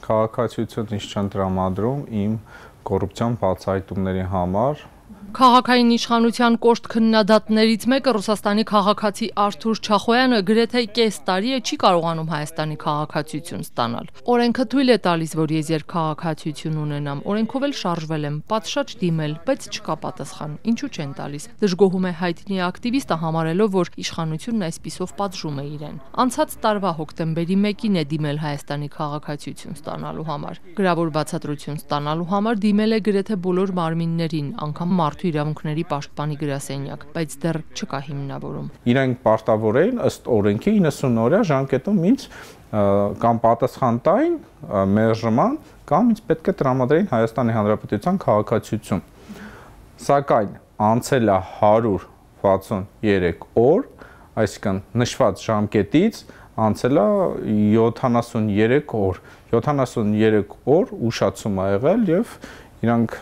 Քաղաքացիություն ինչ չեն տրամադրում իմ կոռուպցիոն բացահայտումների համար։ Քաղաքային իշխանության կոշտ քննադատներից մեկը Ռուսաստանի քաղաքացի Արթուր Չախոյանը գրեթե կես տարի է չի կարողանում Հայաստանի քաղաքացիություն ստանալ։ Օրենքը թույլ է տալիս, որ ես երկքաղաքացիություն ունենամ, օրենքով էլ շարժվել եմ, պատշաճ դիմել, բայց չկա պատասխան։ Ինչու չեն տալիս։ Դժգոհում է հայտնի ակտիվիստը, համարելով, որ իշխանությունն այսպիսով պատժում է իրեն։ Անցած տարվա հոկտեմբերի 1-ին է դիմել Հայաստանի քաղաքացիություն ստանալու համար։ Գրավոր բացատրություն ստանալու համար դիմել է գրեթե բոլոր մարմիններին, անգամ Մարդու իրավունքների պաշտպանի գրասենյակ, բայց դեռ չկա հիմնավորում։ Իրենք պարտավոր էին ըստ օրենքի 90 օրյա ժամկետում ինձ կամ պատասխան տային մերժման, կամ ինձ պետք է տրամադրեին Հայաստանի Հանրապետության քաղաքացիություն։ Սակայն անցել է 163 օր, այսինքն նշված ժամկետից անցել է 73 օր։ 73 օր ուշացում ա եղել եւ իրանք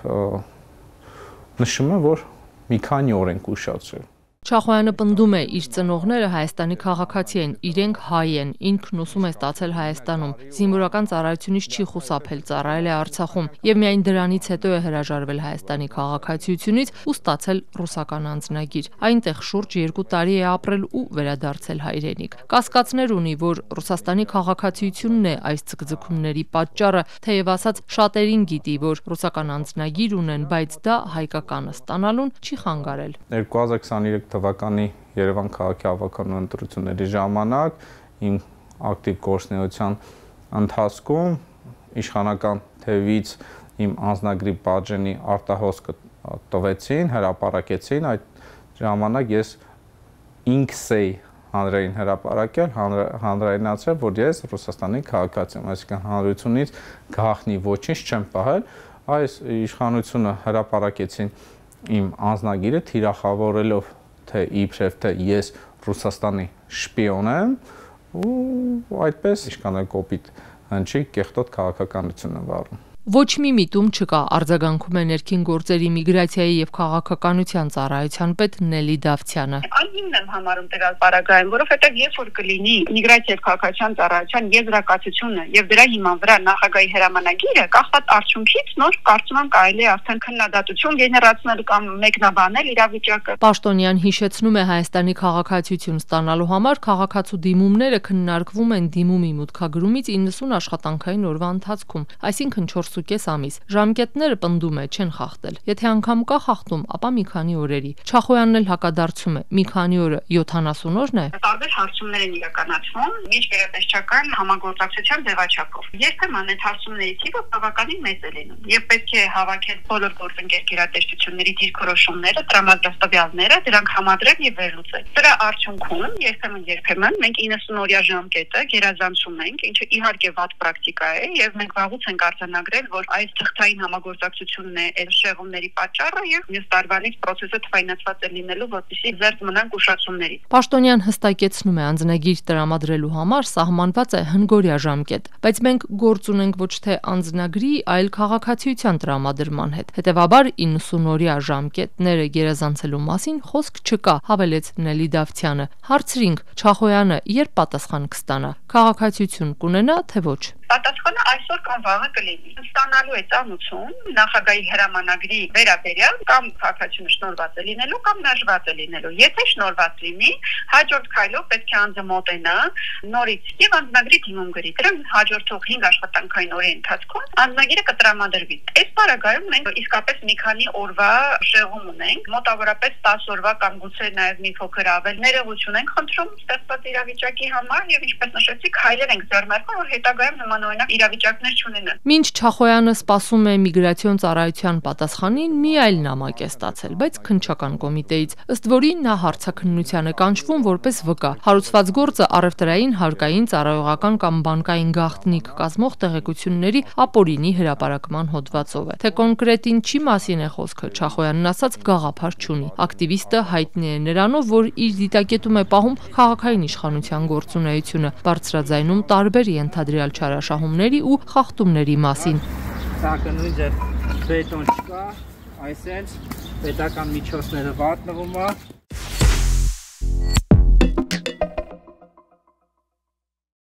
նշում է, որ մի քանի օր ենք ուշացրել։ Չախոյանը պնդում է, իր ծնողները Հայաստանի քաղաքացի են, իրենք հայ են, ինքն ուսում է ստացել Հայաստանում, զինվորական ծառայությունից չի խուսափել, ծառայել է Արցախում եւ միայն դրանից հետո է հրաժարվել Հայաստանի քաղաքացիությունից ու ստացել ռուսական անձնագիր։ Այնտեղ շուրջ 2 տարի է ապրել ու վերադարձել հայրենիք։ Կասկածներ ունի, որ Ռուսաստանի քաղաքացիությունն է այս ցկցկումների պատճառը, թեև ասած շատերին գիտի, որ ռուսական անձնագիր ունեն, բայց դա հայկականը ստանալուն չի խանգարել։ 2023 թվականի Երևան քաղաքի ավականու ընտրությունների ժամանակ իմ ակտիվ գործունեության ընթացքում իշխանական թևից իմ անձնագրի բաժնի արտահոսքը տվեցին, հրապարակեցին, այդ ժամանակ ես ինքս էի հանրային հրապարակել, հանրայնացրել, որ ես Ռուսաստանի քաղաքացի եմ, այսինքն հանրությունից գաղտնի ոչինչ չեմ պահել, այս իշխանությունը հրապարակեցին իմ անձնագիրը թիրախավորելով թե իբրև թե ես Ռուսաստանի շպիոն եմ ու այդպես իշխանը կոպիտ հնչի կեղտոտ քաղաքականություն է վարում։ Ոչ մի միտում չկա, արձագանքում է ներքին գործերի միգրացիայի եւ քաղաքականության ծառայության պետ Նելի Դավթյանը։ Անհիմն եմ համարում տվյալ պարագայում, որովհետեւ երբ որ կլինի միգրացիա եւ քաղաքացիական ծառայության եզրակացությունը եւ դրա հիման վրա նախագահի հրամանագիրը, կախված արդյունքից նոր կարծում եմ կարելի է արդեն քննադատություն գեներացնել կամ մեկնաբանել իրավիճակը։ Պաշտոնյան հիշեցնում է Հայաստանի քաղաքացիություն ստանալու համար քաղաքացու դիմումները քննարկվում են դիմումի մուտքագրումից 90 աշխատանքային օրվա ընթացքում, այսինքն 4.5 ամիս։ Ժամկետները պնդում է չեն խախտել։ Եթե անգամ կա խախտում, ապա մի քանի օրերի։ Չախոյանն էլ հակադարձում է։ Մի քանի օրը 70 օրն է։ Տարբեր հարցումներ են իրականացվում միջգերատեսչական համագործակցության ձևաչափով։ Երբեմն այդ հարցումների թիվը բավականին մեծ է լինում եւ պետք է հավաքել բոլոր գործընկեր գերատեսչությունների դիրքորոշումները, տրամադրած տվյալները, դրանք համադրել եւ վերլուծել։ Դրա արդյունքում երբեմն մենք 90 օրյա ժամկետը գերազանցում ենք, ինչը իհարկե վատ պրակտիկա է եւ մենք վաղուց ենք արձանագրել, որ այս թղթային համագործակցությունն է այդ շեղումների պատճառը եւ մյուս տարվանից process-ը թվայնացված է լինելու, որպեսզի զերծ մնանք ուշացումներից։ Պաշտոնյան հստակեցնում է անձնագիր տրամադրելու համար սահմանված է հնգօրյա ժամկետ, բայց մենք գործ ունենք ոչ թե անձնագրի, այլ քաղաքացիության տրամադրման հետ։ Հետևաբար 90-օրյա ժամկետները գերազանցելու մասին խոսք չկա, հավելեց Նելի Դավթյանը։ Հարցրինք Չախոյանը երբ պատասխան կստանա, քաղաքացիություն կունենա թե ոչ։ Պատասխանը այսօր կամ վաղը կլինի։ Ստանալու է ծանուցում նախագահի հրամանագրի վերաբերյալ կամ քաղաքացիությունը շնորհված է լինելու կամ մերժված է լինելու։ Եթե շնորհված լինի, հաջորդ քայլով պետք է անձը մոտենա նորից եւ անձնագրի դիմում գրի։ Դրան հաջորդող 5 աշխատանքային օրերի ընթացքում անձնագիրը կտրամադրվի։ Այս պարագայում մենք իսկապես մի քանի օրվա շեղում ունենք, մոտավորապես 10 օրվա կամ գուցե նաեւ մի փոքր ավել ներողություն ենք խնդրում ստեղծված իրավիճակի համար եւ ինչպես նշեցի, քայլեր ենք ձեռնարկում, որ հետագայում նմանօրինակ իրավիճակներ չունենան։ Մինչ Չախոյանը սպասում է միգրացիոն ծառայության պատասխանին, մի այլ նամակ է ստացել, բայց քննչական կոմիտեից, ըստ որի նա հարցաքննության է կանչվում որպես վկա։ Հարուցված գործը առևտրային, հարկային, ծառայողական կամ բանկային գաղտնիք կազմող տեղեկությունների ապօրինի հրապարակման հոդվածով է։ Թե կոնկրետ ինչի մասին է խոսքը, Չախոյանն ասաց գաղափար չունի։ Ակտիվիստը հայտնի է նրանով, որ իր դիտակետում է պահում քաղաքային իշխանության գործունեությունը, բարձրաձայնում տարբեր ենթադրյալ չարաշահումների ու խախտումների մասին։ Սա կնույն ձև բետոն չկա, այսենց պետական միջոցները վատնվում է։